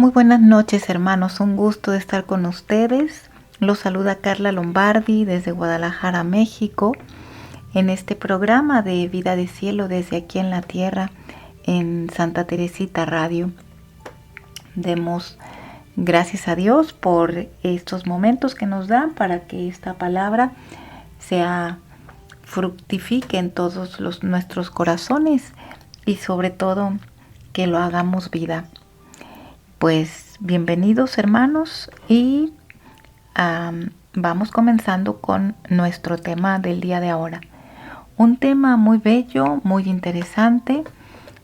Muy buenas noches, hermanos, un gusto de estar con ustedes. Los saluda Carla Lombardi desde Guadalajara, México, en este programa de Vida de Cielo desde aquí en la Tierra, en Santa Teresita Radio. Demos gracias a Dios por estos momentos que nos dan para que esta palabra fructifique en todos nuestros corazones y sobre todo que lo hagamos vida. Pues bienvenidos, hermanos, y vamos comenzando con nuestro tema del día de ahora. Un tema muy bello, muy interesante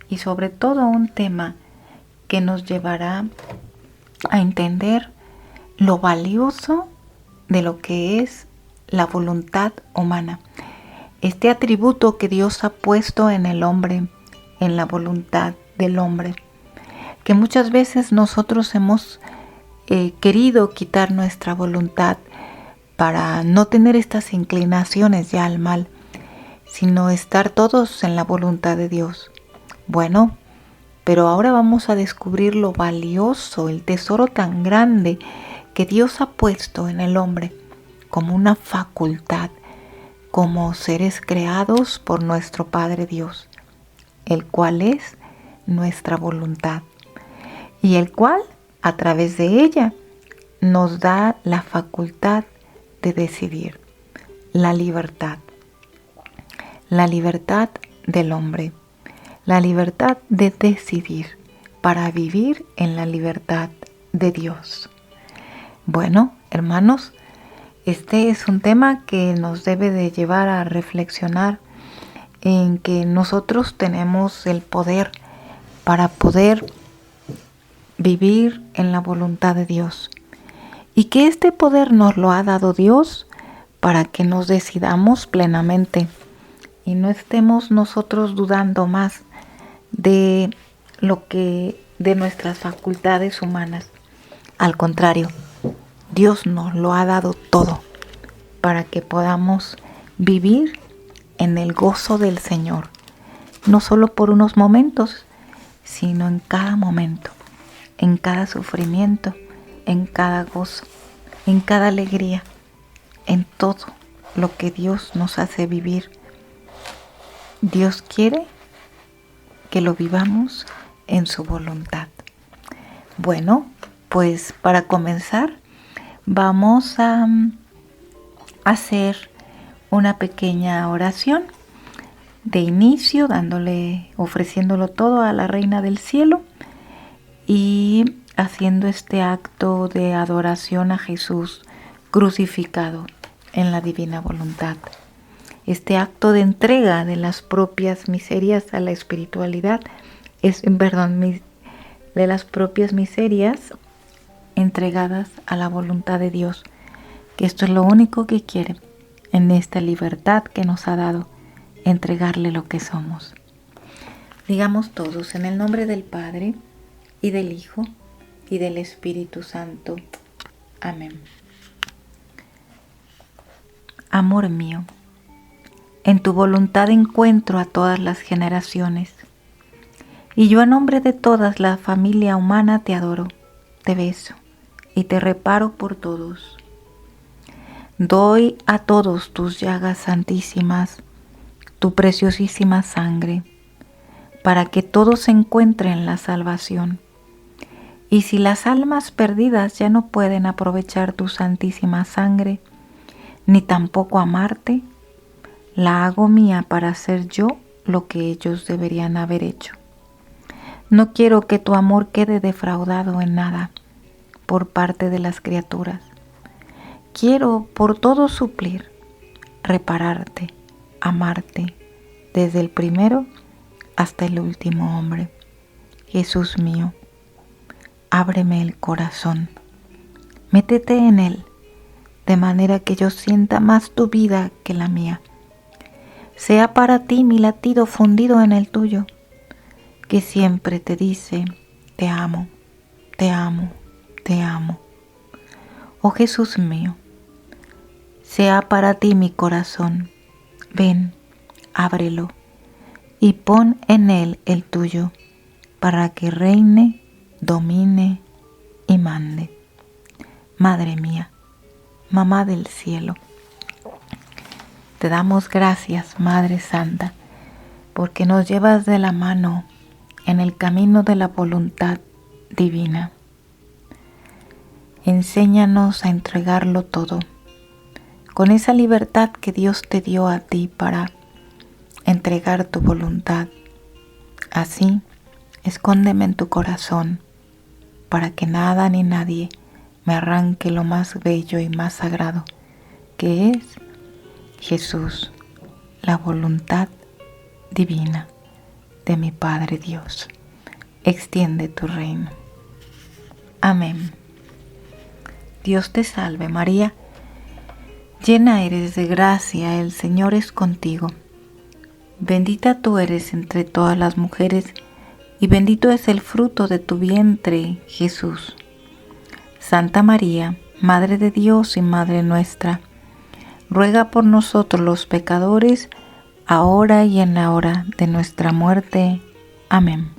y sobre todo un tema que nos llevará a entender lo valioso de lo que es la voluntad humana. Este atributo que Dios ha puesto en el hombre, en la voluntad del hombre, que muchas veces nosotros hemos querido quitar nuestra voluntad para no tener estas inclinaciones ya al mal, sino estar todos en la voluntad de Dios. Bueno, pero ahora vamos a descubrir lo valioso, el tesoro tan grande que Dios ha puesto en el hombre como una facultad, como seres creados por nuestro Padre Dios, el cual es nuestra voluntad y el cual a través de ella nos da la facultad de decidir, la libertad del hombre, la libertad de decidir para vivir en la libertad de Dios. Bueno, hermanos, este es un tema que nos debe de llevar a reflexionar en que nosotros tenemos el poder para poder vivir en la voluntad de Dios y que este poder nos lo ha dado Dios para que nos decidamos plenamente y no estemos nosotros dudando más de nuestras facultades humanas. Al contrario, Dios nos lo ha dado todo para que podamos vivir en el gozo del Señor, no solo por unos momentos, sino en cada momento, en cada sufrimiento, en cada gozo, en cada alegría, en todo lo que Dios nos hace vivir. Dios quiere que lo vivamos en su voluntad. Bueno, pues para comenzar vamos a hacer una pequeña oración de inicio, ofreciéndolo todo a la Reina del Cielo y haciendo este acto de adoración a Jesús crucificado en la divina voluntad. Este acto de entrega de las propias miserias a la espiritualidad, de las propias miserias entregadas a la voluntad de Dios, que esto es lo único que quiere en esta libertad que nos ha dado, entregarle lo que somos. Digamos todos en el nombre del Padre y del Hijo y del Espíritu Santo. Amén. Amor mío, en tu voluntad encuentro a todas las generaciones, y yo a nombre de toda la familia humana te adoro, te beso y te reparo por todos. Doy a todos tus llagas santísimas, tu preciosísima sangre, para que todos encuentren la salvación. Y si las almas perdidas ya no pueden aprovechar tu santísima sangre, ni tampoco amarte, la hago mía para hacer yo lo que ellos deberían haber hecho. No quiero que tu amor quede defraudado en nada por parte de las criaturas. Quiero por todo suplir, repararte, amarte, desde el primero hasta el último hombre. Jesús mío, ábreme el corazón, métete en él, de manera que yo sienta más tu vida que la mía. Sea para ti mi latido fundido en el tuyo, que siempre te dice, te amo, te amo, te amo. Oh Jesús mío, sea para ti mi corazón, ven, ábrelo y pon en él el tuyo, para que reine, domine y mande. Madre mía, Mamá del cielo, te damos gracias, Madre Santa, porque nos llevas de la mano en el camino de la voluntad divina. Enséñanos a entregarlo todo, con esa libertad que Dios te dio a ti para entregar tu voluntad. Así, escóndeme en tu corazón, para que nada ni nadie me arranque lo más bello y más sagrado, que es Jesús, la voluntad divina de mi Padre Dios. Extiende tu reino. Amén. Dios te salve María, llena eres de gracia, el Señor es contigo. Bendita tú eres entre todas las mujeres, y bendito es el fruto de tu vientre, Jesús. Santa María, Madre de Dios y Madre nuestra, ruega por nosotros los pecadores, ahora y en la hora de nuestra muerte. Amén.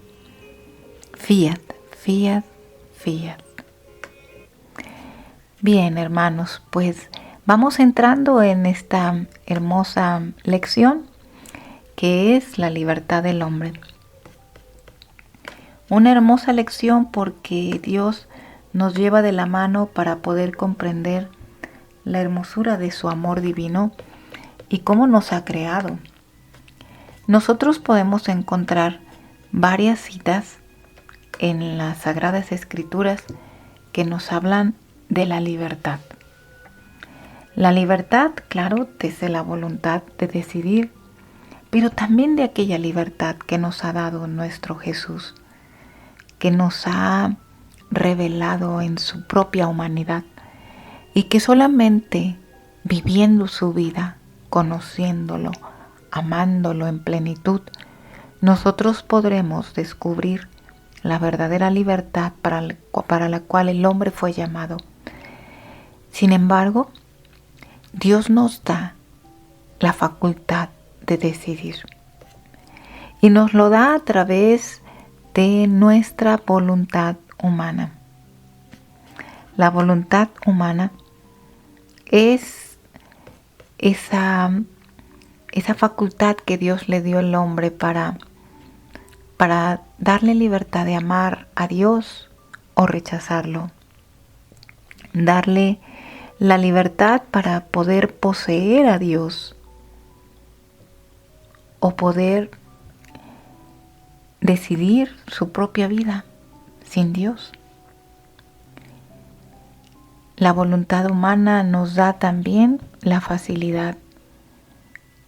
Fiat, fiat, fiat. Bien, hermanos, pues vamos entrando en esta hermosa lección que es la libertad del hombre. Una hermosa lección porque Dios nos lleva de la mano para poder comprender la hermosura de su amor divino y cómo nos ha creado. Nosotros podemos encontrar varias citas en las Sagradas Escrituras que nos hablan de la libertad. La libertad, claro, desde la voluntad de decidir, pero también de aquella libertad que nos ha dado nuestro Jesús, que nos ha revelado en su propia humanidad y que solamente viviendo su vida, conociéndolo, amándolo en plenitud, nosotros podremos descubrir la verdadera libertad para la cual el hombre fue llamado. Sin embargo, Dios nos da la facultad de decidir y nos lo da a través de nuestra voluntad humana. La voluntad humana es esa facultad que Dios le dio al hombre para darle libertad de amar a Dios o rechazarlo. Darle la libertad para poder poseer a Dios o poder decidir su propia vida sin Dios. La voluntad humana nos da también la facilidad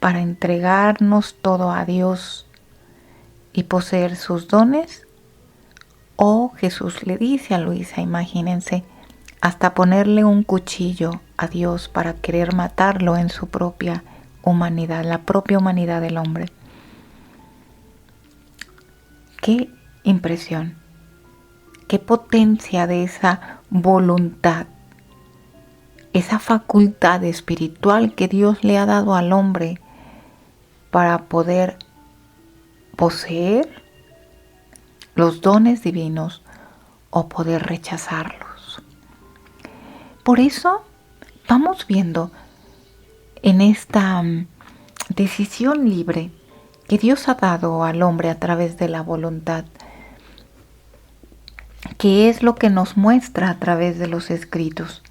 para entregarnos todo a Dios y poseer sus dones. O Jesús le dice a Luisa, imagínense, hasta ponerle un cuchillo a Dios para querer matarlo en su propia humanidad, la propia humanidad del hombre. Qué impresión, qué potencia de esa voluntad, esa facultad espiritual que Dios le ha dado al hombre para poder poseer los dones divinos o poder rechazarlos. Por eso vamos viendo en esta decisión libre que Dios ha dado al hombre a través de la voluntad, que es lo que nos muestra a través de los escritos.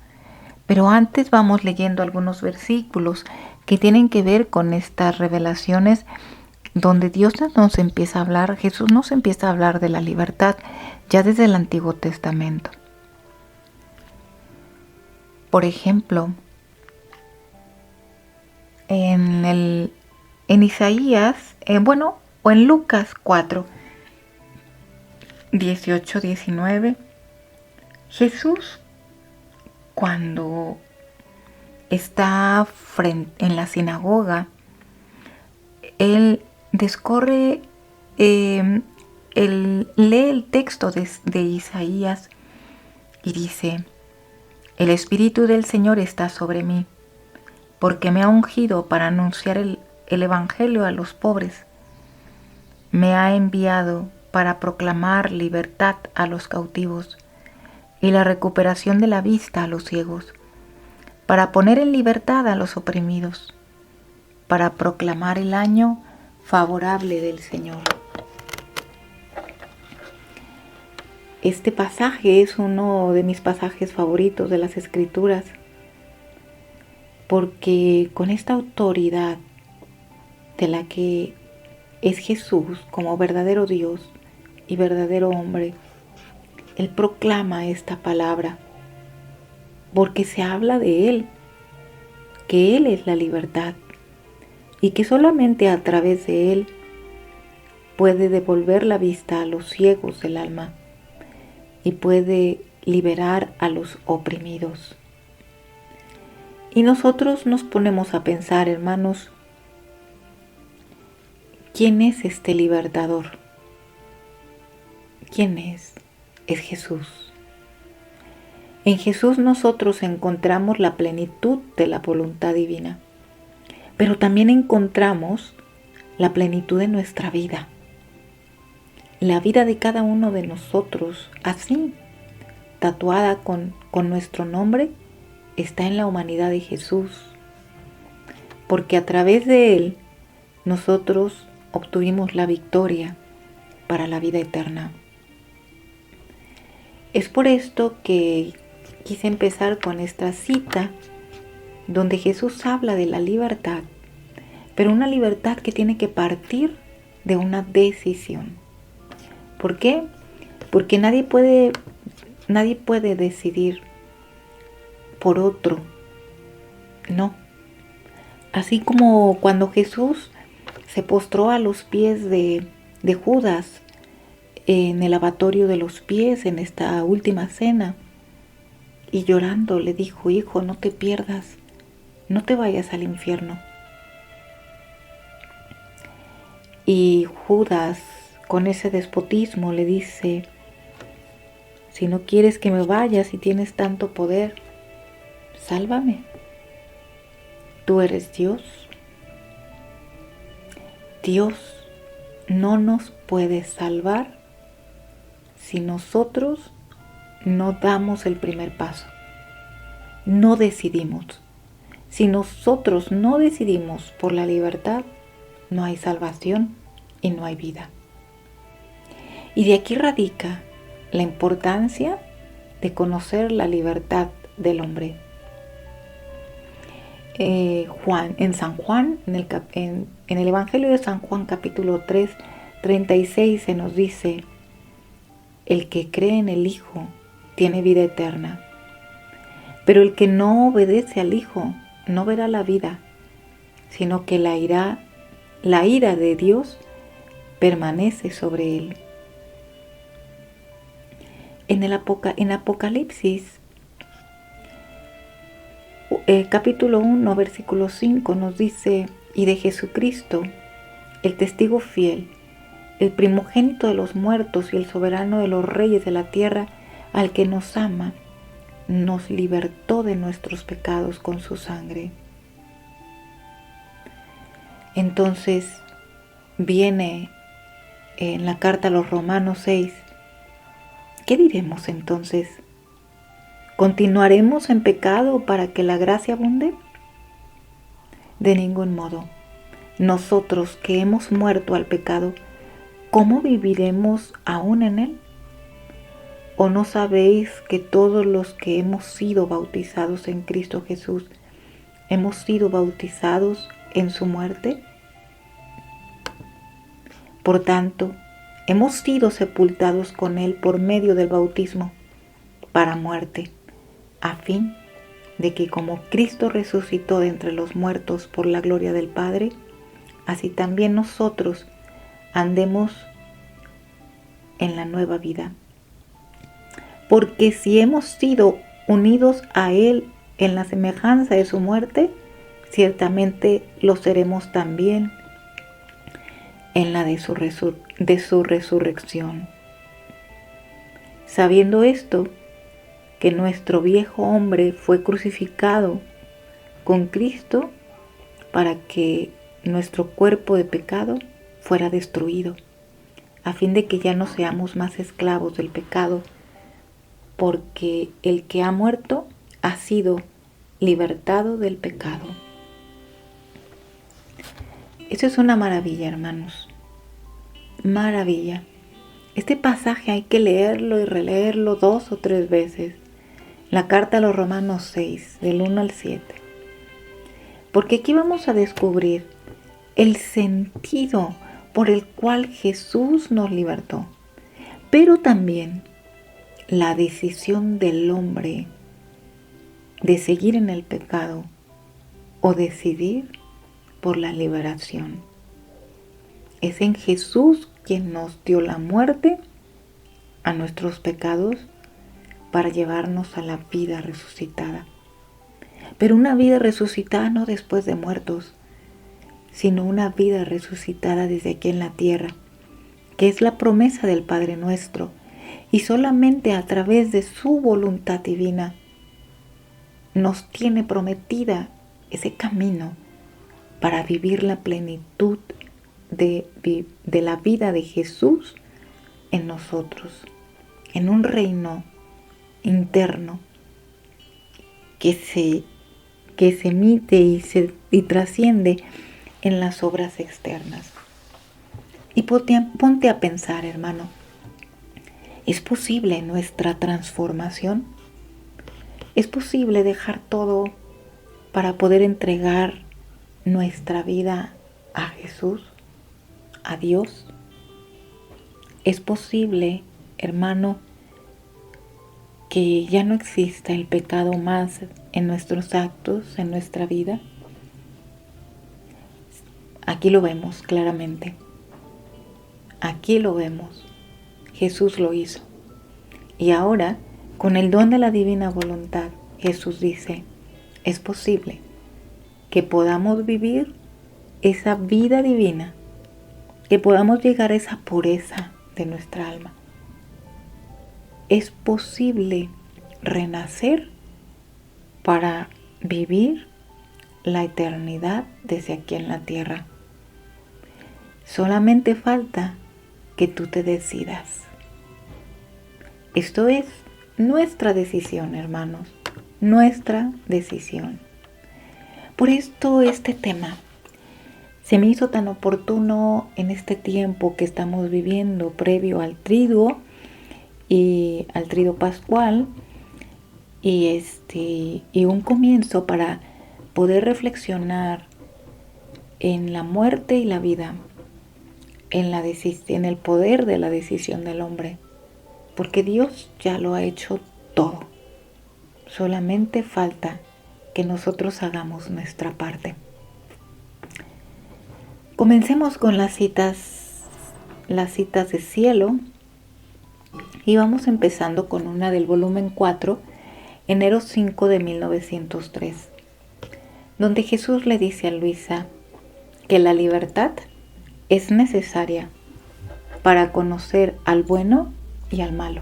Pero antes vamos leyendo algunos versículos que tienen que ver con estas revelaciones donde Dios nos empieza a hablar, Jesús nos empieza a hablar de la libertad ya desde el Antiguo Testamento. Por ejemplo, en Isaías, o en Lucas 4, 18, 19, Jesús, cuando está en la sinagoga, él lee el texto de Isaías y dice: el Espíritu del Señor está sobre mí, porque me ha ungido para anunciar el Evangelio a los pobres. Me ha enviado para proclamar libertad a los cautivos y la recuperación de la vista a los ciegos, para poner en libertad a los oprimidos, para proclamar el año favorable del Señor. Este pasaje es uno de mis pasajes favoritos de las Escrituras, porque con esta autoridad de la que es Jesús como verdadero Dios y verdadero hombre, Él proclama esta palabra, porque se habla de Él, que Él es la libertad y que solamente a través de Él puede devolver la vista a los ciegos del alma y puede liberar a los oprimidos. Y nosotros nos ponemos a pensar, hermanos, ¿quién es este libertador? ¿Quién es? Es Jesús. En Jesús nosotros encontramos la plenitud de la voluntad divina, pero también encontramos la plenitud de nuestra vida. La vida de cada uno de nosotros, así, tatuada con nuestro nombre, está en la humanidad de Jesús, porque a través de Él nosotros obtuvimos la victoria para la vida eterna. Es por esto que quise empezar con esta cita donde Jesús habla de la libertad, pero una libertad que tiene que partir de una decisión. ¿Por qué? Porque nadie puede decidir por otro. No. Así como cuando Jesús se postró a los pies de Judas en el lavatorio de los pies en esta última cena, y llorando le dijo: hijo, no te pierdas, no te vayas al infierno. Y Judas, con ese despotismo, le dice: si no quieres que me vaya, si tienes tanto poder, sálvame. Tú eres Dios. Dios no nos puede salvar si nosotros no damos el primer paso. No decidimos. Si nosotros no decidimos por la libertad, no hay salvación y no hay vida. Y de aquí radica la importancia de conocer la libertad del hombre. En San Juan, en el Evangelio de San Juan, capítulo 3, 36, se nos dice: el que cree en el Hijo tiene vida eterna, pero el que no obedece al Hijo no verá la vida, sino que la ira de Dios permanece sobre él. En Apocalipsis, capítulo 1, versículo 5 nos dice: y de Jesucristo, el testigo fiel, el primogénito de los muertos y el soberano de los reyes de la tierra, al que nos ama, nos libertó de nuestros pecados con su sangre. Entonces viene en la carta a los Romanos 6, ¿qué diremos entonces? ¿Continuaremos en pecado para que la gracia abunde? De ningún modo. Nosotros que hemos muerto al pecado, ¿cómo viviremos aún en él? ¿O no sabéis que todos los que hemos sido bautizados en Cristo Jesús, hemos sido bautizados en su muerte? Por tanto, hemos sido sepultados con él por medio del bautismo para muerte, a fin de que como Cristo resucitó de entre los muertos por la gloria del Padre, así también nosotros andemos en la nueva vida. Porque si hemos sido unidos a Él en la semejanza de su muerte, ciertamente lo seremos también en la de su resurrección. Sabiendo esto, que nuestro viejo hombre fue crucificado con Cristo para que nuestro cuerpo de pecado fuera destruido, a fin de que ya no seamos más esclavos del pecado, porque el que ha muerto ha sido libertado del pecado. Eso es una maravilla, hermanos. Maravilla. Este pasaje hay que leerlo y releerlo 2 o 3 veces. La carta a los Romanos 6, del 1 al 7. Porque aquí vamos a descubrir el sentido por el cual Jesús nos libertó, pero también la decisión del hombre de seguir en el pecado o decidir por la liberación. Es en Jesús quien nos dio la muerte a nuestros pecados para llevarnos a la vida resucitada. Pero una vida resucitada no después de muertos, sino una vida resucitada desde aquí en la tierra, que es la promesa del Padre nuestro, y solamente a través de su voluntad divina nos tiene prometida ese camino para vivir la plenitud de la vida de Jesús en nosotros, en un reino interno que se emite y trasciende en las obras externas. Y ponte a pensar, hermano, ¿es posible nuestra transformación? ¿Es posible dejar todo para poder entregar nuestra vida a Jesús, a Dios? ¿Es posible, hermano, que ya no exista el pecado más en nuestros actos, en nuestra vida? Aquí lo vemos claramente. Aquí lo vemos. Jesús lo hizo. Y ahora, con el don de la divina voluntad, Jesús dice, es posible que podamos vivir esa vida divina, que podamos llegar a esa pureza de nuestra alma. Es posible renacer para vivir la eternidad desde aquí en la tierra. Solamente falta que tú te decidas. Esto es nuestra decisión, hermanos, nuestra decisión. Por esto este tema se me hizo tan oportuno en este tiempo que estamos viviendo previo al triduo y al triduo pascual y un comienzo para poder reflexionar en la muerte y la vida, en el poder de la decisión del hombre, porque Dios ya lo ha hecho todo. Solamente falta que nosotros hagamos nuestra parte. Comencemos con las citas de cielo, y vamos empezando con una del volumen 4, enero 5 de 1903, donde Jesús le dice a Luisa que la libertad es necesaria para conocer al bueno y al malo.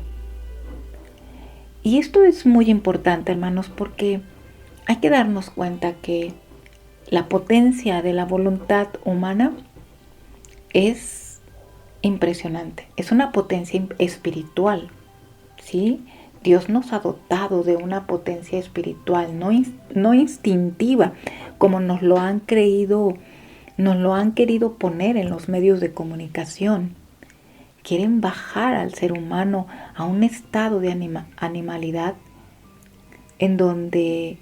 Y esto es muy importante, hermanos, porque hay que darnos cuenta que la potencia de la voluntad humana es impresionante. Es una potencia espiritual, ¿sí? Dios nos ha dotado de una potencia espiritual, no instintiva, como nos lo han querido poner en los medios de comunicación. Quieren bajar al ser humano a un estado de animalidad en donde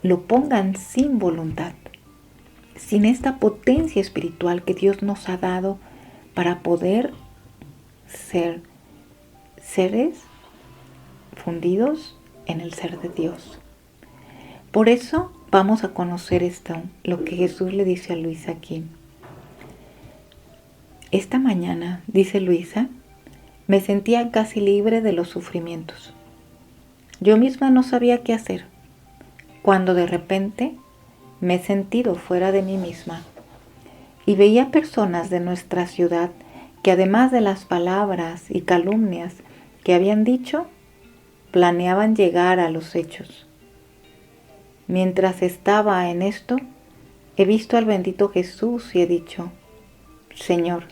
lo pongan sin voluntad, sin esta potencia espiritual que Dios nos ha dado para poder ser seres fundidos en el ser de Dios. Por eso vamos a conocer lo que Jesús le dice a Luisa aquí. Esta mañana, dice Luisa, me sentía casi libre de los sufrimientos. Yo misma no sabía qué hacer, cuando de repente me he sentido fuera de mí misma y veía personas de nuestra ciudad que, además de las palabras y calumnias que habían dicho, planeaban llegar a los hechos. Mientras estaba en esto, he visto al bendito Jesús y he dicho, Señor,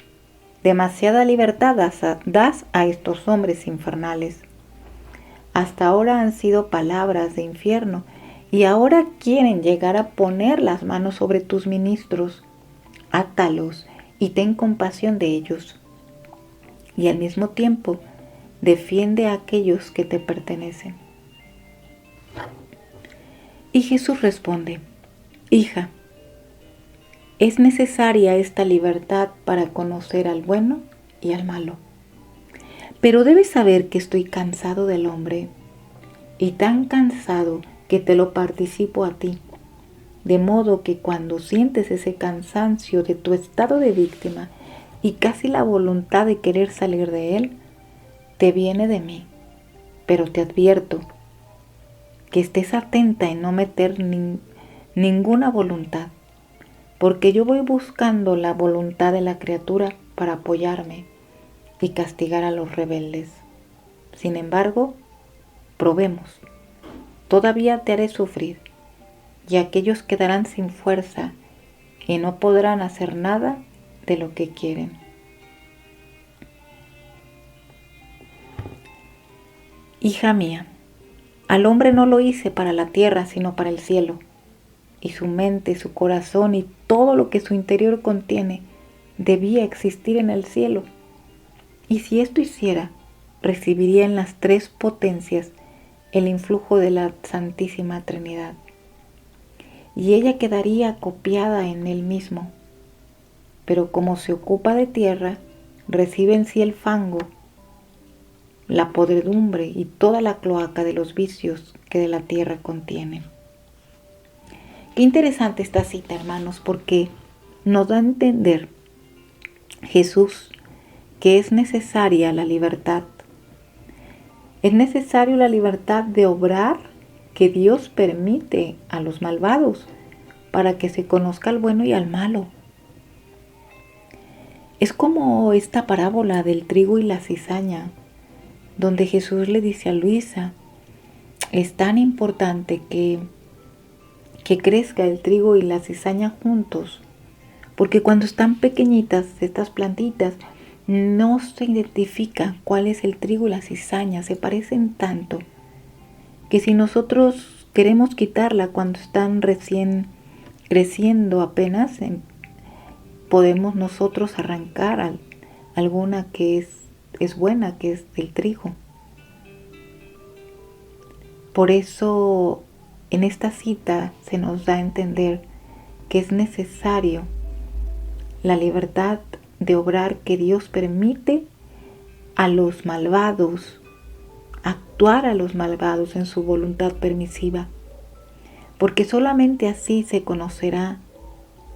demasiada libertad das a estos hombres infernales. Hasta ahora han sido palabras de infierno y ahora quieren llegar a poner las manos sobre tus ministros. Átalos y ten compasión de ellos. Y al mismo tiempo, defiende a aquellos que te pertenecen. Y Jesús responde: Hija, es necesaria esta libertad para conocer al bueno y al malo. Pero debes saber que estoy cansado del hombre, y tan cansado que te lo participo a ti. De modo que cuando sientes ese cansancio de tu estado de víctima y casi la voluntad de querer salir de él, te viene de mí. Pero te advierto que estés atenta en no meter ninguna voluntad, porque yo voy buscando la voluntad de la criatura para apoyarme y castigar a los rebeldes. Sin embargo, probemos. Todavía te haré sufrir, y aquellos quedarán sin fuerza y no podrán hacer nada de lo que quieren. Hija mía, al hombre no lo hice para la tierra, sino para el cielo, y su mente, su corazón y todo lo que su interior contiene debía existir en el cielo. Y si esto hiciera, recibiría en las tres potencias el influjo de la Santísima Trinidad, y ella quedaría acopiada en él mismo. Pero como se ocupa de tierra, recibe en sí el fango, la podredumbre y toda la cloaca de los vicios que de la tierra contienen. Qué interesante esta cita, hermanos, porque nos da a entender Jesús que es necesaria la libertad. Es necesario la libertad de obrar que Dios permite a los malvados para que se conozca al bueno y al malo. Es como esta parábola del trigo y la cizaña, donde Jesús le dice a Luisa: es tan importante que crezca el trigo y la cizaña juntos, porque cuando están pequeñitas estas plantitas no se identifica cuál es el trigo y la cizaña, se parecen tanto que si nosotros queremos quitarla cuando están recién creciendo apenas, podemos nosotros arrancar alguna que es buena, que es del trigo. Por eso en esta cita se nos da a entender que es necesario la libertad de obrar que Dios permite a los malvados, actuar a los malvados en su voluntad permisiva, porque solamente así se conocerá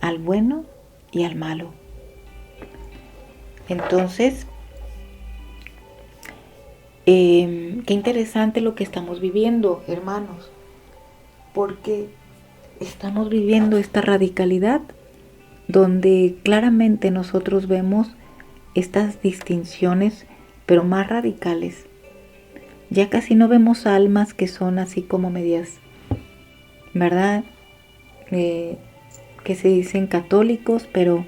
al bueno y al malo. Entonces, qué interesante lo que estamos viviendo, hermanos, porque estamos viviendo esta radicalidad donde claramente nosotros vemos estas distinciones, pero más radicales. Ya casi no vemos almas que son así como medias, ¿verdad? Que se dicen católicos, pero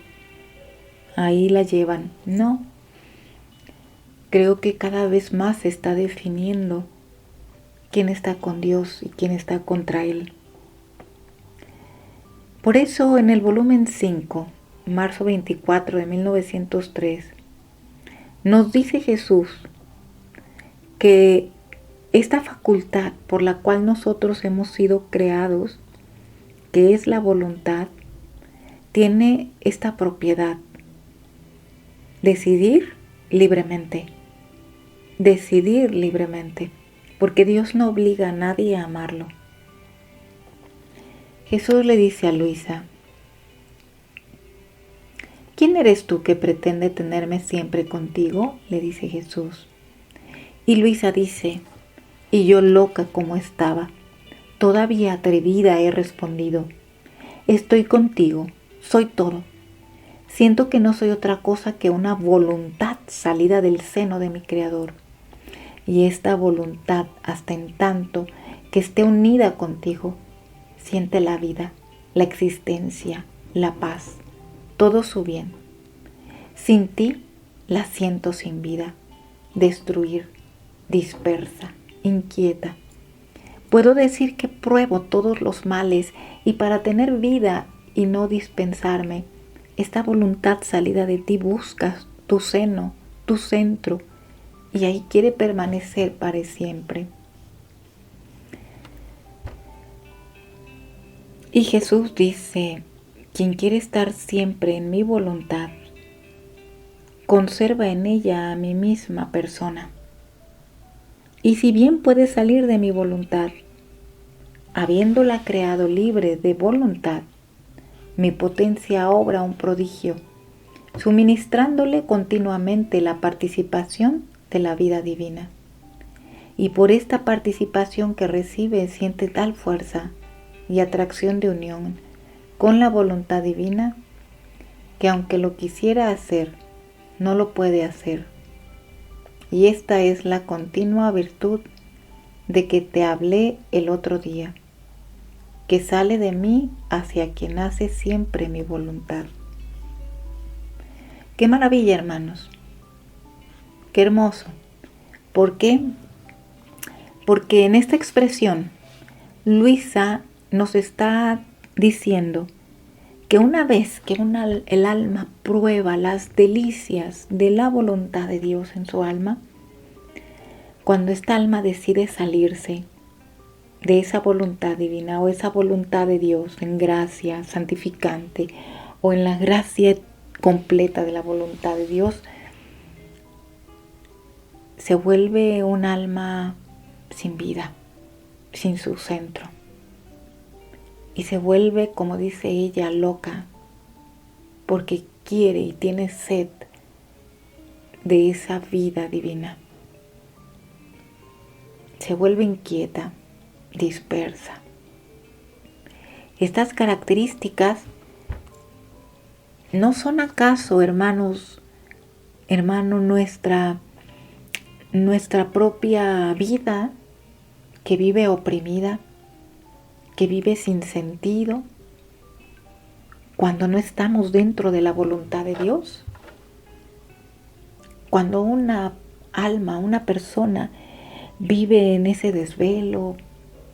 ahí la llevan. No. Creo que cada vez más se está definiendo quién está con Dios y quién está contra Él. Por eso en el volumen 5, marzo 24 de 1903, nos dice Jesús que esta facultad por la cual nosotros hemos sido creados, que es la voluntad, tiene esta propiedad: decidir libremente. Decidir libremente, porque Dios no obliga a nadie a amarlo. Jesús le dice a Luisa: ¿quién eres tú que pretende tenerme siempre contigo?, le dice Jesús. Y Luisa dice: y yo loca como estaba, todavía atrevida he respondido: estoy contigo, soy todo. Siento que no soy otra cosa que una voluntad salida del seno de mi Creador. Y esta voluntad, hasta en tanto que esté unida contigo, siente la vida, la existencia, la paz, todo su bien. Sin ti la siento sin vida, destruir, dispersa, inquieta. Puedo decir que pruebo todos los males y para tener vida y no dispensarme, esta voluntad salida de ti busca tu seno, tu centro, y ahí quiere permanecer para siempre. Y Jesús dice, quien quiere estar siempre en mi voluntad, conserva en ella a mi misma persona. Y si bien puede salir de mi voluntad, habiéndola creado libre de voluntad, mi potencia obra un prodigio, suministrándole continuamente la participación de la vida divina. Y por esta participación que recibe siente tal fuerza y atracción de unión con la voluntad divina que aunque lo quisiera hacer, no lo puede hacer. Y esta es la continua virtud de que te hablé el otro día, que sale de mí hacia quien hace siempre mi voluntad. ¡Qué maravilla, hermanos! ¡Qué hermoso! ¿Por qué? Porque en esta expresión, Luisa nos está diciendo que una vez que el alma prueba las delicias de la voluntad de Dios en su alma, cuando esta alma decide salirse de esa voluntad divina o esa voluntad de Dios en gracia santificante o en la gracia completa de la voluntad de Dios, se vuelve un alma sin vida, sin su centro. Y se vuelve, como dice ella, loca, porque quiere y tiene sed de esa vida divina. Se vuelve inquieta, dispersa. Estas características no son acaso, hermanos, nuestra propia vida que vive oprimida, que vive sin sentido, cuando no estamos dentro de la voluntad de Dios. Cuando una alma, una persona vive en ese desvelo,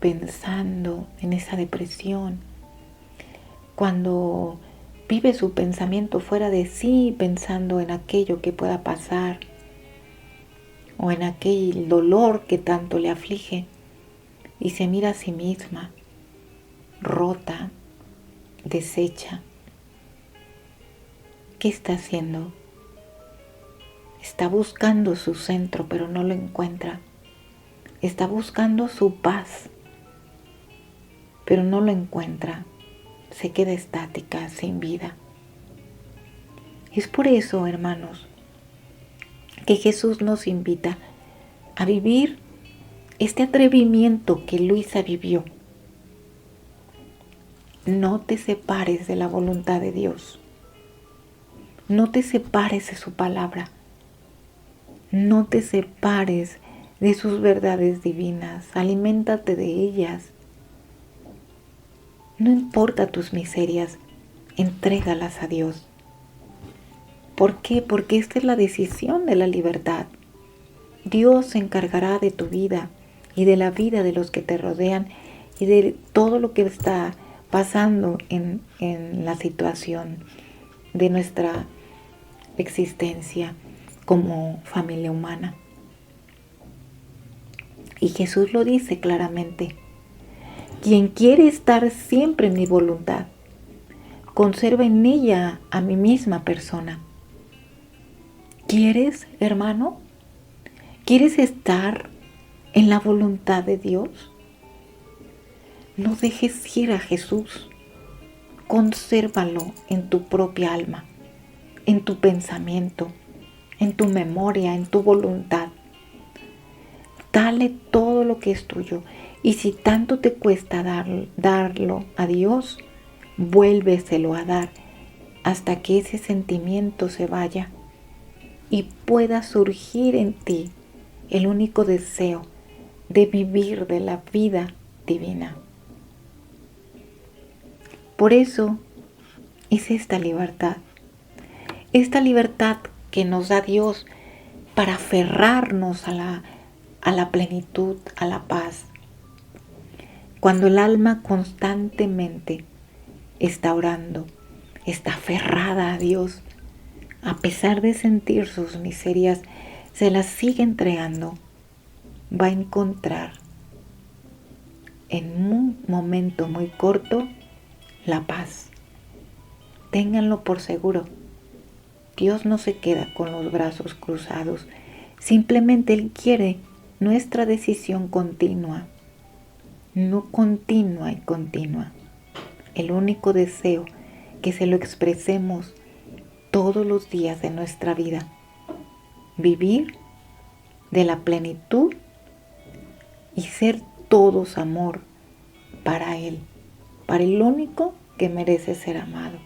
pensando en esa depresión, cuando vive su pensamiento fuera de sí, pensando en aquello que pueda pasar o en aquel dolor que tanto le aflige, y se mira a sí misma rota, deshecha. ¿Qué está haciendo? Está buscando su centro, pero no lo encuentra. Está buscando su paz, pero no lo encuentra. Se queda estática, sin vida. Es por eso, hermanos, que Jesús nos invita a vivir este atrevimiento que Luisa vivió. No te separes de la voluntad de Dios. No te separes de su palabra. No te separes de sus verdades divinas. Aliméntate de ellas. No importa tus miserias, entrégalas a Dios. ¿Por qué? Porque esta es la decisión de la libertad. Dios se encargará de tu vida y de la vida de los que te rodean y de todo lo que está pasando en la situación de nuestra existencia como familia humana. Y Jesús lo dice claramente: quien quiere estar siempre en mi voluntad, conserva en ella a mi misma persona. ¿Quieres, hermano? ¿Quieres estar en la voluntad de Dios? No dejes ir a Jesús. Consérvalo en tu propia alma, en tu pensamiento, en tu memoria, en tu voluntad. Dale todo lo que es tuyo. Y si tanto te cuesta darlo a Dios, vuélveselo a dar hasta que ese sentimiento se vaya y pueda surgir en ti el único deseo de vivir de la vida divina. Por eso es esta libertad que nos da Dios para aferrarnos a a la plenitud, a la paz. Cuando el alma constantemente está orando, está aferrada a Dios, a pesar de sentir sus miserias, se las sigue entregando, va a encontrar en un momento muy corto la paz. Ténganlo por seguro. Dios no se queda con los brazos cruzados. Simplemente Él quiere nuestra decisión continua. No continua y continua. El único deseo que se lo expresemos todos los días de nuestra vida. Vivir de la plenitud y ser todos amor para Él. Para el único que merece ser amado.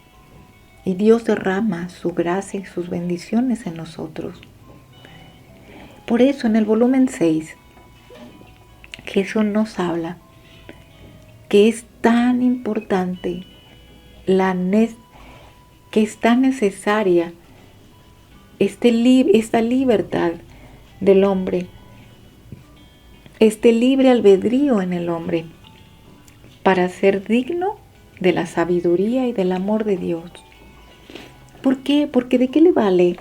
Y Dios derrama su gracia y sus bendiciones en nosotros. Por eso en el volumen 6, Jesús nos habla que es tan importante, que es tan necesaria esta libertad del hombre, este libre albedrío en el hombre, para ser digno de la sabiduría y del amor de Dios. ¿Por qué? Porque ¿de qué le vale?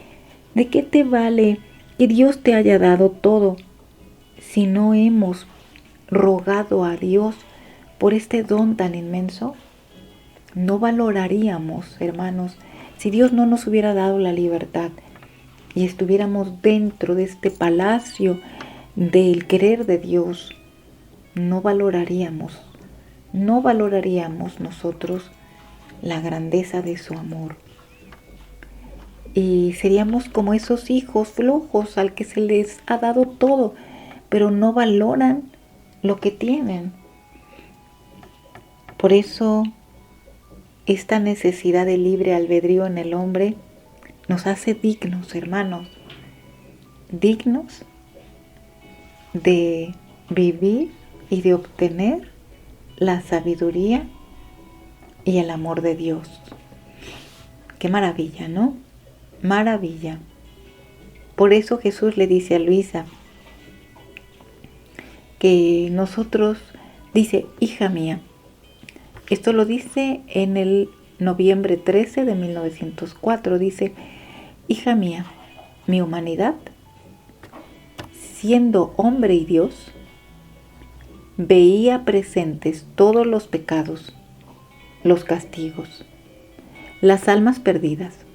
¿De qué te vale que Dios te haya dado todo si no hemos rogado a Dios por este don tan inmenso? No valoraríamos, hermanos, si Dios no nos hubiera dado la libertad y estuviéramos dentro de este palacio del querer de Dios. No valoraríamos nosotros la grandeza de su amor. Y seríamos como esos hijos flojos al que se les ha dado todo, pero no valoran lo que tienen. Por eso, esta necesidad de libre albedrío en el hombre nos hace dignos, hermanos, dignos de vivir y de obtener la sabiduría y el amor de Dios. Qué maravilla, ¿no? Maravilla. Por eso Jesús le dice a Luisa que nosotros, dice, hija mía, esto lo dice en el noviembre 13 de 1904, dice, hija mía, mi humanidad, siendo hombre y Dios, veía presentes todos los pecados, los castigos, las almas perdidas.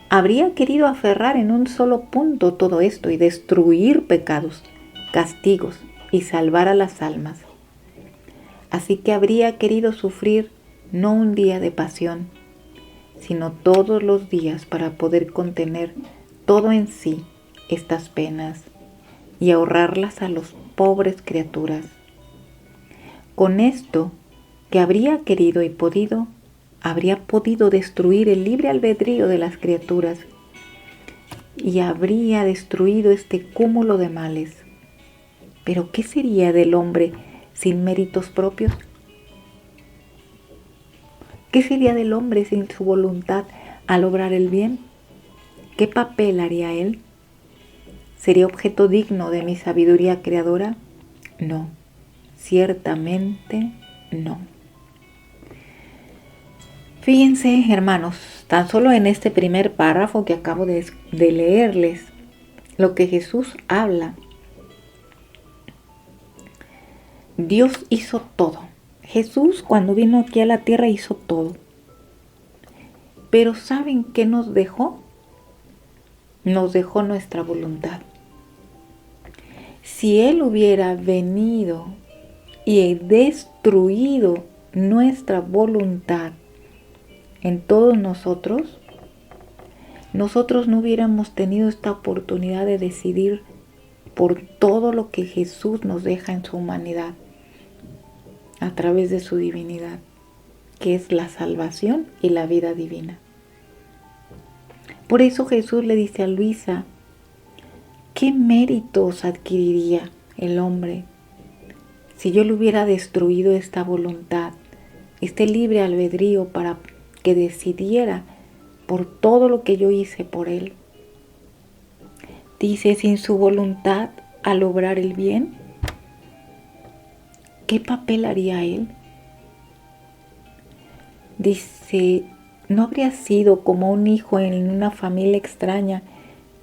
Habría querido aferrar en un solo punto todo esto y destruir pecados, castigos y salvar a las almas. Así que habría querido sufrir no un día de pasión, sino todos los días para poder contener todo en sí estas penas y ahorrarlas a los pobres criaturas. Con esto que habría querido y podido, habría podido destruir el libre albedrío de las criaturas y habría destruido este cúmulo de males. Pero ¿qué sería del hombre sin méritos propios? ¿Qué sería del hombre sin su voluntad a lograr el bien? ¿Qué papel haría él? ¿Sería objeto digno de mi sabiduría creadora? No, ciertamente no. Fíjense, hermanos, tan solo en este primer párrafo que acabo de leerles, lo que Jesús habla. Dios hizo todo. Jesús, cuando vino aquí a la tierra, hizo todo. Pero ¿saben qué nos dejó? Nos dejó nuestra voluntad. Si Él hubiera venido y destruido nuestra voluntad en todos nosotros no hubiéramos tenido esta oportunidad de decidir por todo lo que Jesús nos deja en su humanidad a través de su divinidad, que es la salvación y la vida divina. Por eso Jesús le dice a Luisa, ¿qué méritos adquiriría el hombre si yo le hubiera destruido esta voluntad, este libre albedrío para que decidiera por todo lo que yo hice por él? Dice, sin su voluntad al obrar el bien? ¿Qué papel haría él? Dice, ¿no habría sido como un hijo en una familia extraña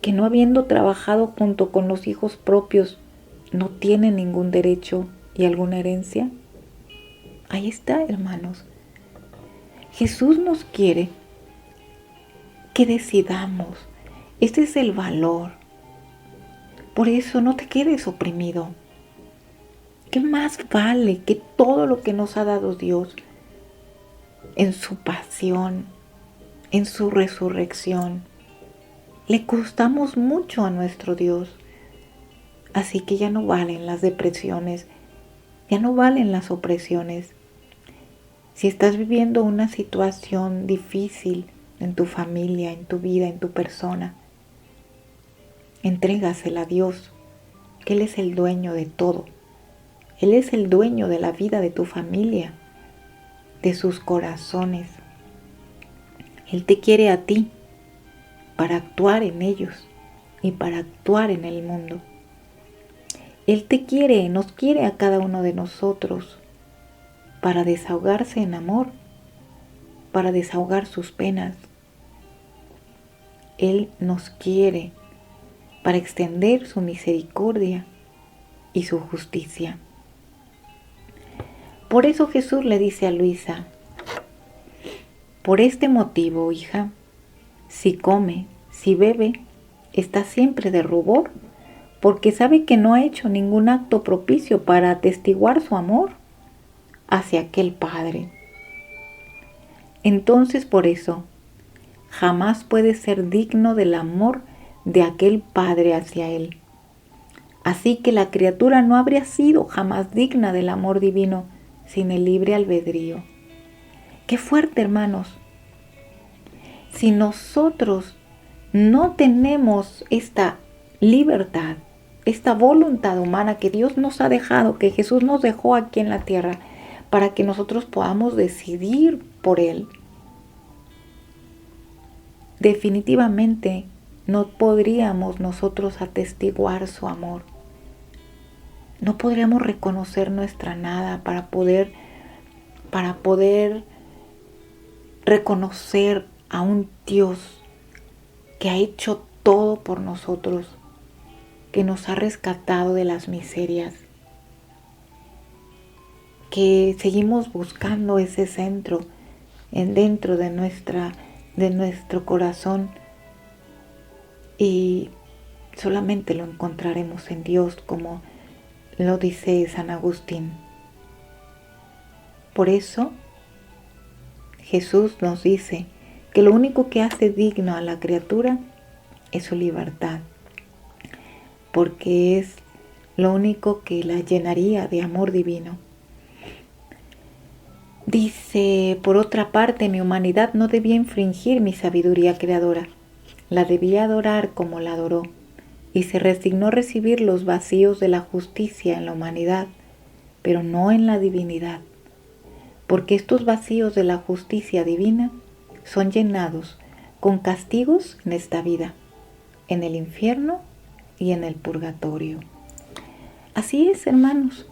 que no habiendo trabajado junto con los hijos propios no tiene ningún derecho y alguna herencia? Ahí está, hermanos. Jesús nos quiere que decidamos. Este es el valor. Por eso no te quedes oprimido. ¿Qué más vale que todo lo que nos ha dado Dios en su pasión, en su resurrección? Le costamos mucho a nuestro Dios. Así que ya no valen las depresiones, ya no valen las opresiones. Si estás viviendo una situación difícil en tu familia, en tu vida, en tu persona, entrégasela a Dios, que Él es el dueño de todo. Él es el dueño de la vida de tu familia, de sus corazones. Él te quiere a ti para actuar en ellos y para actuar en el mundo. Él te quiere, nos quiere a cada uno de nosotros para desahogarse en amor, para desahogar sus penas. Él nos quiere para extender su misericordia y su justicia. Por eso Jesús le dice a Luisa, por este motivo, hija, si come, si bebe, está siempre de rubor, porque sabe que no ha hecho ningún acto propicio para atestiguar su amor hacia aquel Padre. Entonces por eso, jamás puede ser digno del amor de aquel Padre hacia él. Así que la criatura no habría sido jamás digna del amor divino sin el libre albedrío. ¡Qué fuerte, hermanos! Si nosotros no tenemos esta libertad, esta voluntad humana que Dios nos ha dejado, que Jesús nos dejó aquí en la tierra, para que nosotros podamos decidir por Él, definitivamente no podríamos nosotros atestiguar su amor. No podríamos reconocer nuestra nada para poder reconocer a un Dios que ha hecho todo por nosotros, que nos ha rescatado de las miserias, que seguimos buscando ese centro dentro de nuestro corazón y solamente lo encontraremos en Dios, como lo dice San Agustín. Por eso Jesús nos dice que lo único que hace digno a la criatura es su libertad, porque es lo único que la llenaría de amor divino. Dice, por otra parte, mi humanidad no debía infringir mi sabiduría creadora, la debía adorar como la adoró, y se resignó a recibir los vacíos de la justicia en la humanidad, pero no en la divinidad, porque estos vacíos de la justicia divina son llenados con castigos en esta vida, en el infierno y en el purgatorio. Así es, hermanos.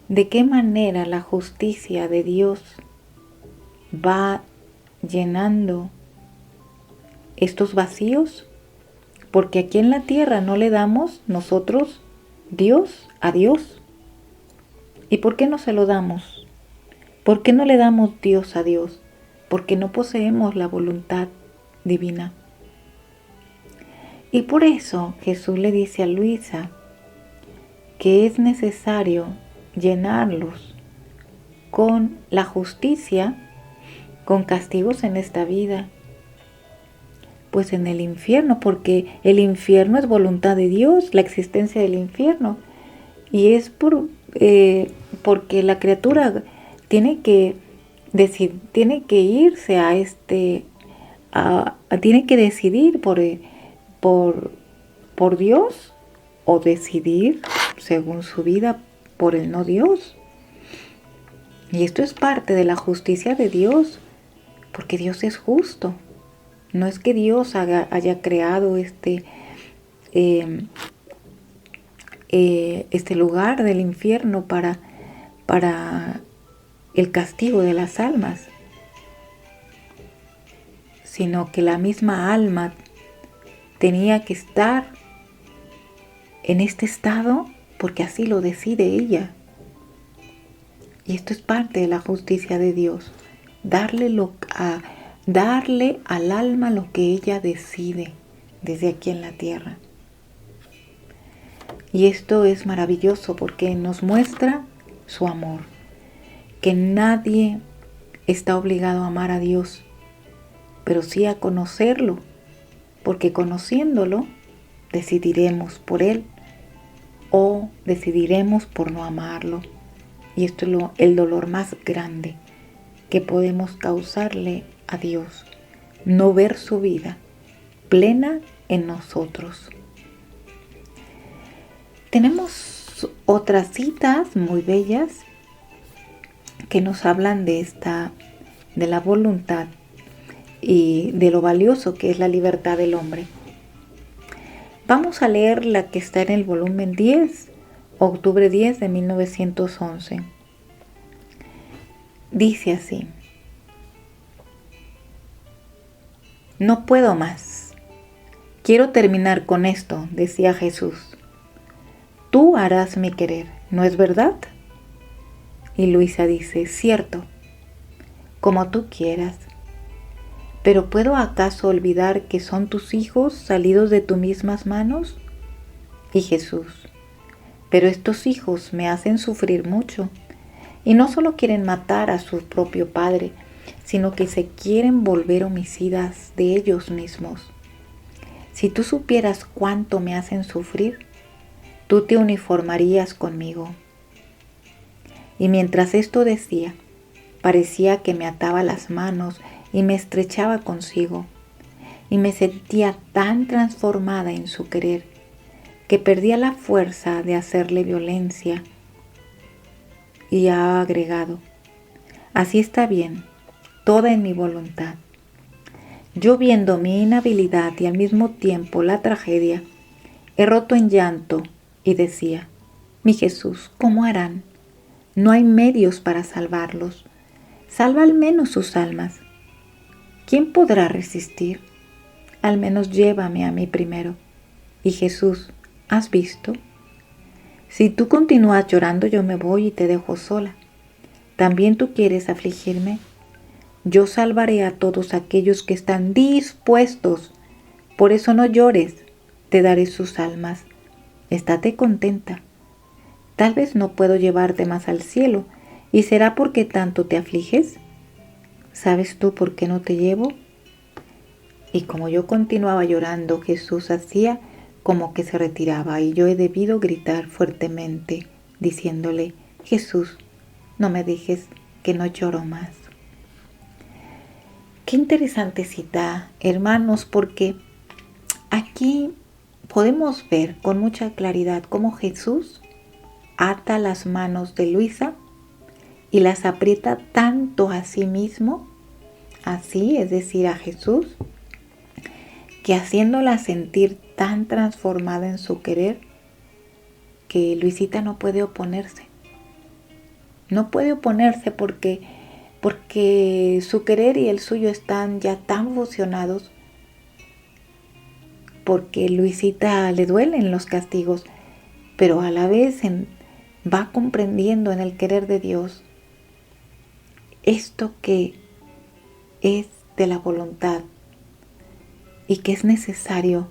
¿De qué manera la justicia de Dios va llenando estos vacíos? Porque aquí en la tierra no le damos nosotros Dios a Dios. ¿Y por qué no se lo damos? ¿Por qué no le damos Dios a Dios? Porque no poseemos la voluntad divina. Y por eso Jesús le dice a Luisa que es necesario llenarlos con la justicia, con castigos en esta vida, pues en el infierno, porque el infierno es voluntad de Dios, la existencia del infierno, y es porque la criatura tiene que irse tiene que decidir por Dios, o decidir según su vida por el no Dios. Y esto es parte de la justicia de Dios, porque Dios es justo. No es que Dios haya creado este lugar del infierno para el castigo de las almas, sino que la misma alma tenía que estar en este estado porque así lo decide ella. Y esto es parte de la justicia de Dios, darle al alma lo que ella decide desde aquí en la tierra. Y esto es maravilloso porque nos muestra su amor, que nadie está obligado a amar a Dios, pero sí a conocerlo, porque conociéndolo decidiremos por Él o decidiremos por no amarlo. Y esto es el dolor más grande que podemos causarle a Dios, no ver su vida plena en nosotros. Tenemos otras citas muy bellas que nos hablan de la voluntad y de lo valioso que es la libertad del hombre. Vamos a leer la que está en el volumen 10, octubre 10 de 1911. Dice así: no puedo más. Quiero terminar con esto, decía Jesús. Tú harás mi querer, ¿no es verdad? Y Luisa dice, cierto, como tú quieras. ¿Pero puedo acaso olvidar que son tus hijos salidos de tus mismas manos? Y Jesús, pero estos hijos me hacen sufrir mucho. Y no solo quieren matar a su propio padre, sino que se quieren volver homicidas de ellos mismos. Si tú supieras cuánto me hacen sufrir, tú te uniformarías conmigo. Y mientras esto decía, parecía que me ataba las manos y me estrechaba consigo, y me sentía tan transformada en su querer que perdía la fuerza de hacerle violencia. Y ha agregado, así está bien, toda en mi voluntad. Yo, viendo mi inhabilidad y al mismo tiempo la tragedia, he roto en llanto y decía, mi Jesús, ¿cómo harán? No hay medios para salvarlos. Salva al menos sus almas. ¿Quién podrá resistir? Al menos llévame a mí primero. Y Jesús, ¿has visto? Si tú continúas llorando, yo me voy y te dejo sola. ¿También tú quieres afligirme? Yo salvaré a todos aquellos que están dispuestos. Por eso no llores, te daré sus almas. Estate contenta. Tal vez no puedo llevarte más al cielo, ¿y será porque tanto te afliges? ¿Sabes tú por qué no te llevo? Y como yo continuaba llorando, Jesús hacía como que se retiraba, y yo he debido gritar fuertemente, diciéndole, Jesús, no me dejes, que no lloro más. Qué interesante cita, hermanos, porque aquí podemos ver con mucha claridad cómo Jesús ata las manos de Luisa y las aprieta tanto a sí mismo, así, es decir, a Jesús, que haciéndola sentir tan transformada en su querer, que Luisita no puede oponerse. No puede oponerse porque su querer y el suyo están ya tan fusionados, porque Luisita le duelen los castigos, pero a la vez va comprendiendo en el querer de Dios esto que es de la voluntad y que es necesario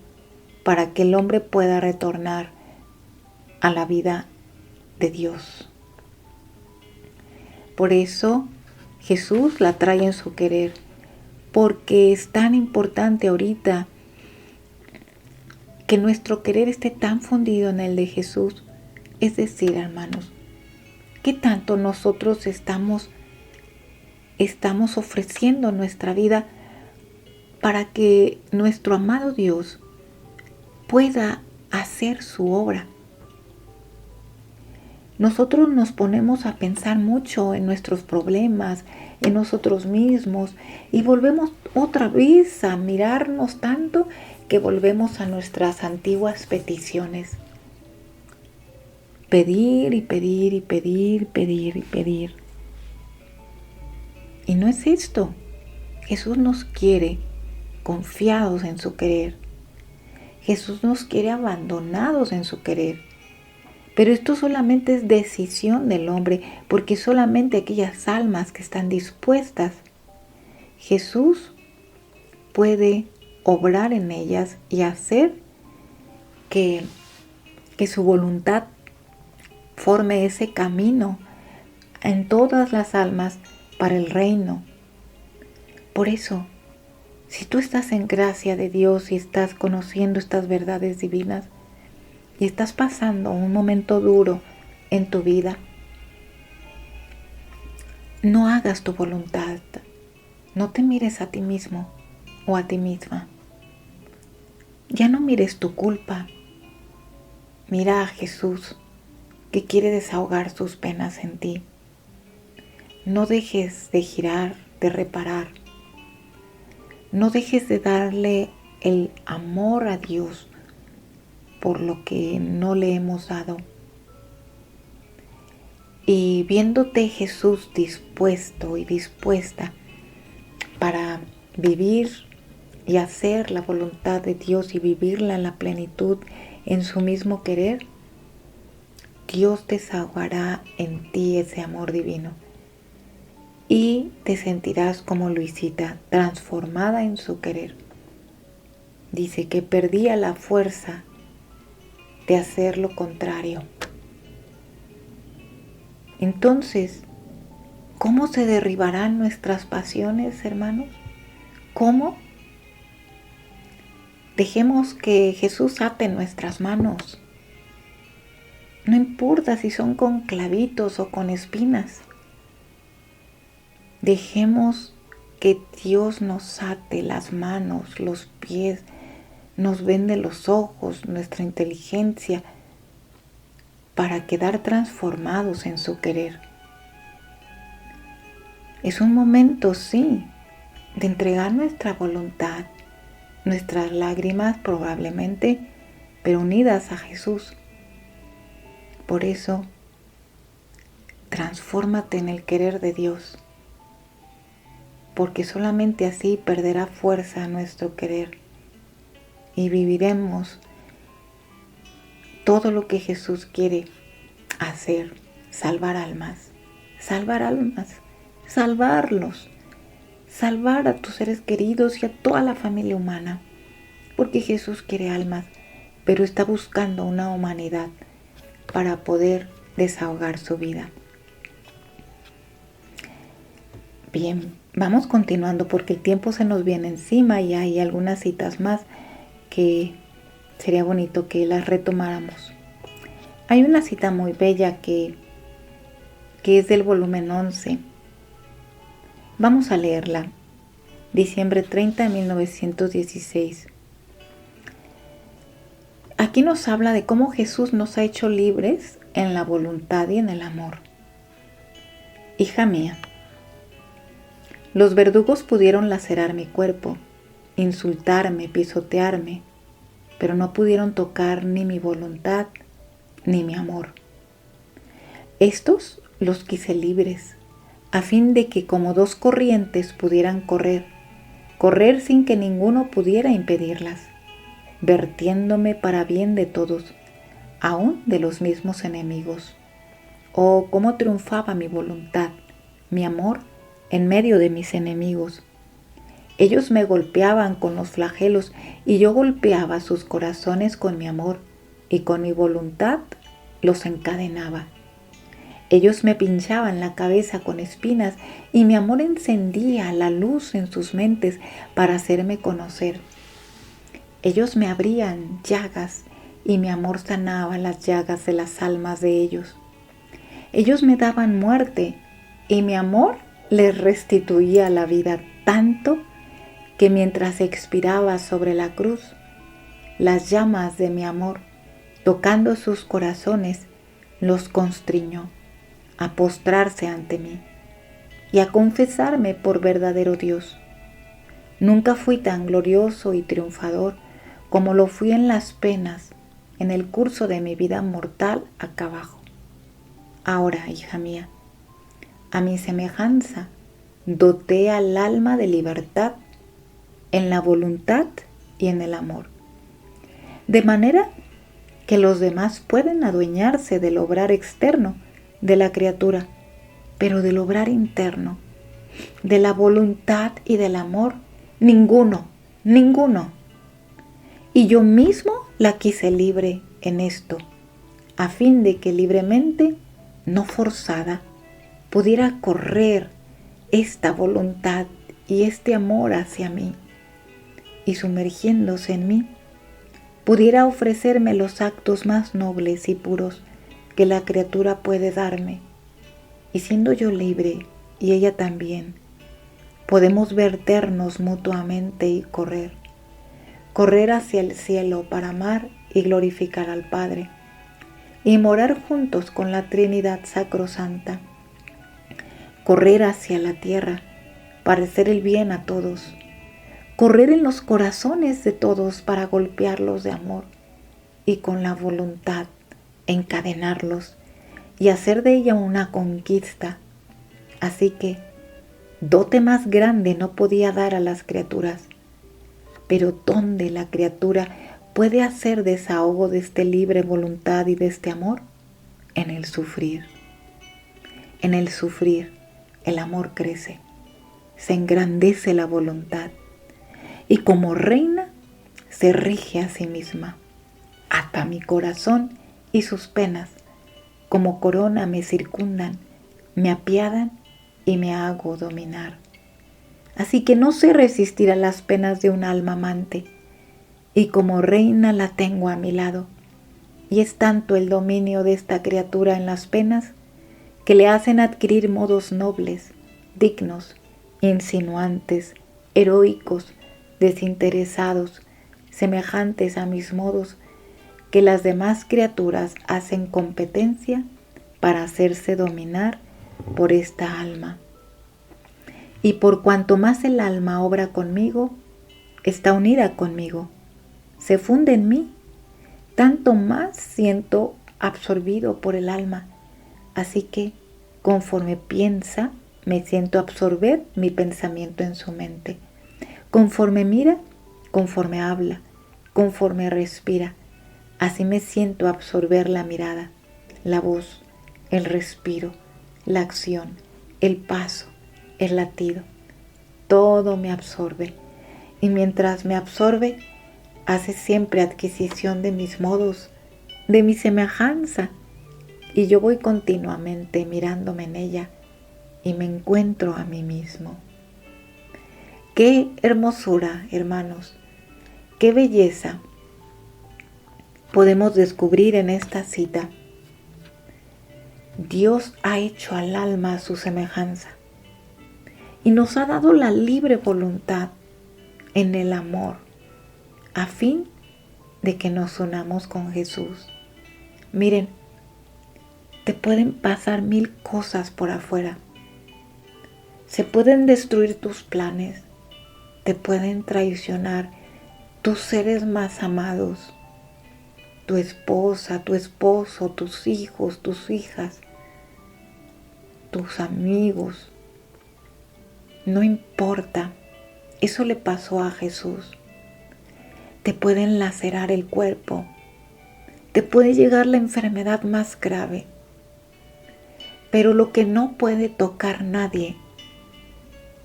para que el hombre pueda retornar a la vida de Dios. Por eso Jesús la trae en su querer, porque es tan importante ahorita que nuestro querer esté tan fundido en el de Jesús. Es decir, hermanos, ¿qué tanto nosotros estamos ofreciendo nuestra vida para que nuestro amado Dios pueda hacer su obra? Nosotros nos ponemos a pensar mucho en nuestros problemas, en nosotros mismos, y volvemos otra vez a mirarnos tanto que volvemos a nuestras antiguas peticiones. pedir y pedir y pedir, pedir y pedir. Y no es esto. Jesús nos quiere confiados en su querer. Jesús nos quiere abandonados en su querer. Pero esto solamente es decisión del hombre, porque solamente aquellas almas que están dispuestas, Jesús puede obrar en ellas y hacer que su voluntad forme ese camino en todas las almas para el reino. Por eso, si tú estás en gracia de Dios y estás conociendo estas verdades divinas y estás pasando un momento duro en tu vida, no hagas tu voluntad, no te mires a ti mismo o a ti misma. Ya no mires tu culpa, mira a Jesús que quiere desahogar sus penas en ti. No dejes de girar, de reparar. No dejes de darle el amor a Dios por lo que no le hemos dado. Y viéndote Jesús dispuesto y dispuesta para vivir y hacer la voluntad de Dios y vivirla en la plenitud en su mismo querer, Dios desahogará en ti ese amor divino. Y te sentirás como Luisita, transformada en su querer. Dice que perdía la fuerza de hacer lo contrario. Entonces, ¿cómo se derribarán nuestras pasiones, hermanos? ¿Cómo? Dejemos que Jesús ate nuestras manos. No importa si son con clavitos o con espinas. Dejemos que Dios nos ate las manos, los pies, nos vende los ojos, nuestra inteligencia, para quedar transformados en su querer. Es un momento, sí, de entregar nuestra voluntad, nuestras lágrimas probablemente, pero unidas a Jesús. Por eso, transfórmate en el querer de Dios, porque solamente así perderá fuerza nuestro querer y viviremos todo lo que Jesús quiere hacer, salvar almas, salvarlos, salvar a tus seres queridos y a toda la familia humana, porque Jesús quiere almas, pero está buscando una humanidad para poder desahogar su vida. Bien, vamos continuando porque el tiempo se nos viene encima y hay algunas citas más que sería bonito que las retomáramos. Hay una cita muy bella que es del volumen 11. Vamos a leerla. Diciembre 30 de 1916. Aquí nos habla de cómo Jesús nos ha hecho libres en la voluntad y en el amor. Hija mía, los verdugos pudieron lacerar mi cuerpo, insultarme, pisotearme, pero no pudieron tocar ni mi voluntad ni mi amor. Estos los quise libres, a fin de que como dos corrientes pudieran correr sin que ninguno pudiera impedirlas, vertiéndome para bien de todos, aun de los mismos enemigos. Oh, cómo triunfaba mi voluntad, mi amor, en medio de mis enemigos. Ellos me golpeaban con los flagelos y yo golpeaba sus corazones con mi amor y con mi voluntad los encadenaba. Ellos me pinchaban la cabeza con espinas y mi amor encendía la luz en sus mentes para hacerme conocer. Ellos me abrían llagas y mi amor sanaba las llagas de las almas de ellos. Ellos me daban muerte y mi amor les restituía la vida tanto que mientras expiraba sobre la cruz, las llamas de mi amor, tocando sus corazones, los constriñó a postrarse ante mí y a confesarme por verdadero Dios. Nunca fui tan glorioso y triunfador como lo fui en las penas, en el curso de mi vida mortal acá abajo. Ahora, hija mía, a mi semejanza, doté al alma de libertad en la voluntad y en el amor, de manera que los demás pueden adueñarse del obrar externo de la criatura, pero del obrar interno, de la voluntad y del amor, ninguno. Y yo mismo la quise libre en esto, a fin de que libremente, no forzada, pudiera correr esta voluntad y este amor hacia mí, y sumergiéndose en mí, pudiera ofrecerme los actos más nobles y puros que la criatura puede darme. Y siendo yo libre y ella también, podemos verternos mutuamente y correr hacia el cielo para amar y glorificar al Padre, y morar juntos con la Trinidad Sacrosanta, correr hacia la tierra para hacer el bien a todos, correr en los corazones de todos para golpearlos de amor y con la voluntad encadenarlos y hacer de ella una conquista. Así que dote más grande no podía dar a las criaturas, pero ¿dónde la criatura puede hacer desahogo de esta libre voluntad y de este amor? En el sufrir. En el sufrir el amor crece, se engrandece la voluntad y como reina se rige a sí misma. Ata mi corazón y sus penas, como corona me circundan, me apiadan y me hago dominar. Así que no sé resistir a las penas de un alma amante, y como reina la tengo a mi lado, y es tanto el dominio de esta criatura en las penas que le hacen adquirir modos nobles, dignos, insinuantes, heroicos, desinteresados, semejantes a mis modos, que las demás criaturas hacen competencia para hacerse dominar por esta alma. Y por cuanto más el alma obra conmigo, está unida conmigo, se funde en mí, tanto más siento absorbido por el alma. Así que, conforme piensa, me siento absorber mi pensamiento en su mente. Conforme mira, conforme habla, conforme respira, así me siento absorber la mirada, la voz, el respiro, la acción, el paso, el latido. Todo me absorbe, y mientras me absorbe, hace siempre adquisición de mis modos, de mi semejanza, y yo voy continuamente mirándome en ella y me encuentro a mí mismo. ¡Qué hermosura, hermanos! ¡Qué belleza podemos descubrir en esta cita! Dios ha hecho al alma a su semejanza y nos ha dado la libre voluntad en el amor, a fin de que nos unamos con Jesús. Miren, te pueden pasar 1000 cosas por afuera. Se pueden destruir tus planes, te pueden traicionar tus seres más amados, tu esposa, tu esposo, tus hijos, tus hijas, tus amigos. No importa, eso le pasó a Jesús. Te pueden lacerar el cuerpo, te puede llegar la enfermedad más grave, pero lo que no puede tocar nadie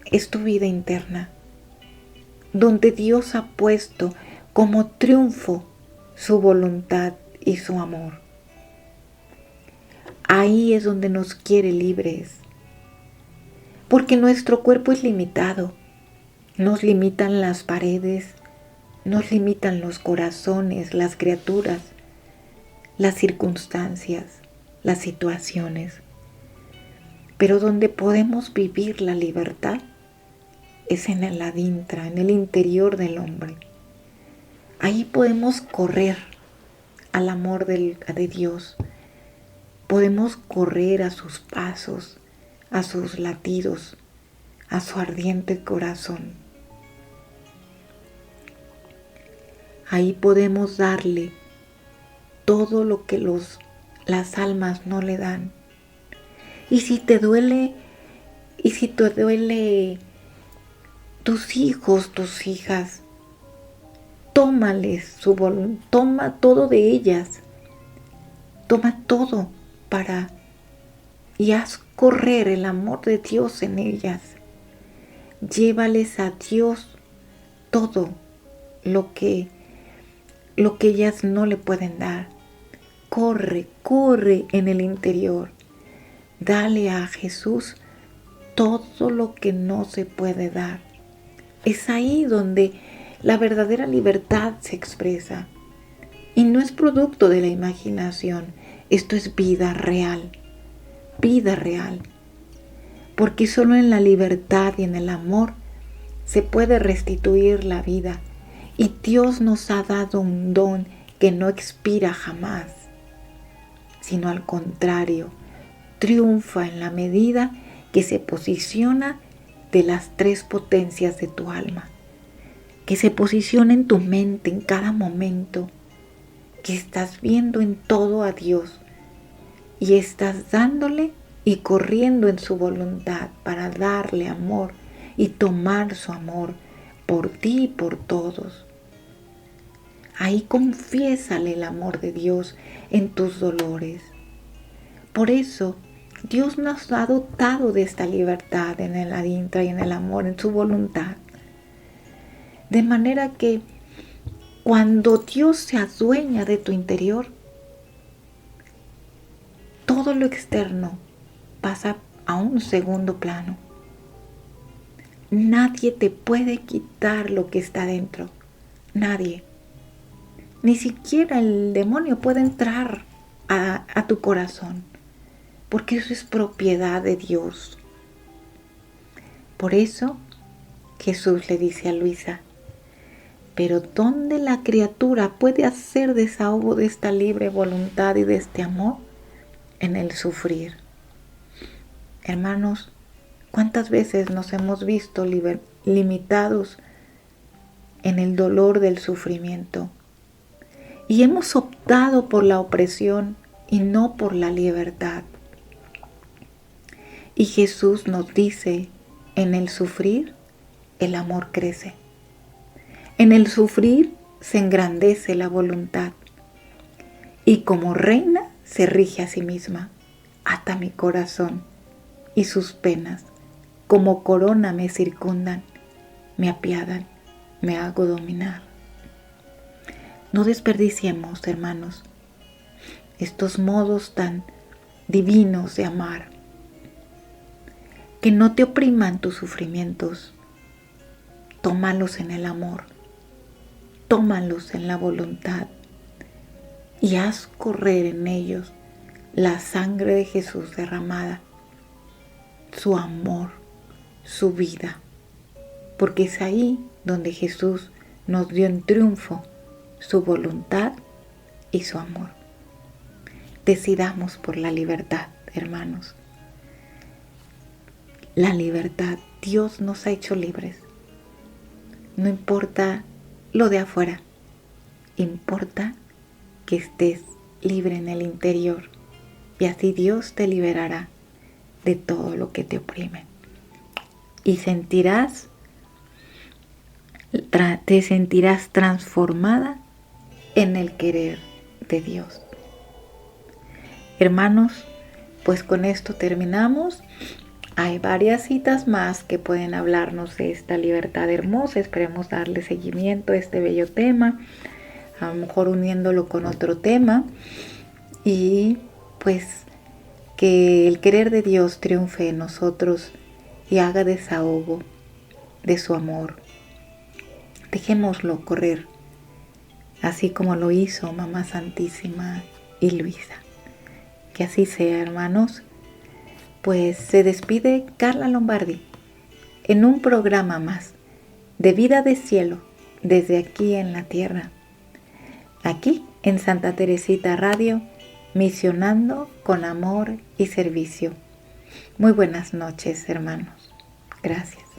es tu vida interna, donde Dios ha puesto como triunfo su voluntad y su amor. Ahí es donde nos quiere libres, porque nuestro cuerpo es limitado, nos limitan las paredes, nos limitan los corazones, las criaturas, las circunstancias, las situaciones. Pero donde podemos vivir la libertad es en el adintra, en el interior del hombre. Ahí podemos correr al amor de Dios. Podemos correr a sus pasos, a sus latidos, a su ardiente corazón. Ahí podemos darle todo lo que las almas no le dan. Y si te duele tus hijos, tus hijas, tómales su voluntad, toma todo de ellas, toma todo y haz correr el amor de Dios en ellas. Llévales a Dios todo lo que ellas no le pueden dar. Corre en el interior. Dale a Jesús todo lo que no se puede dar. Es ahí donde la verdadera libertad se expresa. Y no es producto de la imaginación. Esto es vida real. Vida real. Porque solo en la libertad y en el amor se puede restituir la vida. Y Dios nos ha dado un don que no expira jamás, sino al contrario, triunfa en la medida que se posiciona de las tres potencias de tu alma, que se posiciona en tu mente en cada momento, que estás viendo en todo a Dios y estás dándole y corriendo en su voluntad para darle amor y tomar su amor por ti y por todos. Ahí confiésale el amor de Dios en tus dolores. Por eso, Dios nos ha dotado de esta libertad en el adintra y en el amor, en su voluntad. De manera que cuando Dios se adueña de tu interior, todo lo externo pasa a un segundo plano. Nadie te puede quitar lo que está dentro. Nadie. Ni siquiera el demonio puede entrar a tu corazón, porque eso es propiedad de Dios. Por eso Jesús le dice a Luisa, pero ¿dónde la criatura puede hacer desahogo de esta libre voluntad y de este amor? En el sufrir. Hermanos, ¿cuántas veces nos hemos visto limitados en el dolor del sufrimiento? Y hemos optado por la opresión y no por la libertad. Y Jesús nos dice, en el sufrir, el amor crece. En el sufrir se engrandece la voluntad. Y como reina se rige a sí misma. Ata mi corazón y sus penas, como corona me circundan, me apiadan, me hago dominar. No desperdiciemos, hermanos, estos modos tan divinos de amar. Que no te opriman tus sufrimientos. Tómalos en el amor. Tómalos en la voluntad. Y haz correr en ellos la sangre de Jesús derramada. Su amor, su vida. Porque es ahí donde Jesús nos dio en triunfo su voluntad y su amor. Decidamos por la libertad, hermanos. La libertad, Dios nos ha hecho libres. No importa lo de afuera, importa que estés libre en el interior y así Dios te liberará de todo lo que te oprime. Y te sentirás transformada en el querer de Dios. Hermanos, pues con esto terminamos. Hay varias citas más que pueden hablarnos de esta libertad hermosa. Esperemos darle seguimiento a este bello tema, a lo mejor uniéndolo con otro tema. Y pues que el querer de Dios triunfe en nosotros y haga desahogo de su amor. Dejémoslo correr, así como lo hizo Mamá Santísima y Luisa. Que así sea, hermanos. Pues se despide Carla Lombardi en un programa más de Vida de Cielo desde aquí en la tierra. Aquí en Santa Teresita Radio, misionando con amor y servicio. Muy buenas noches, hermanos. Gracias.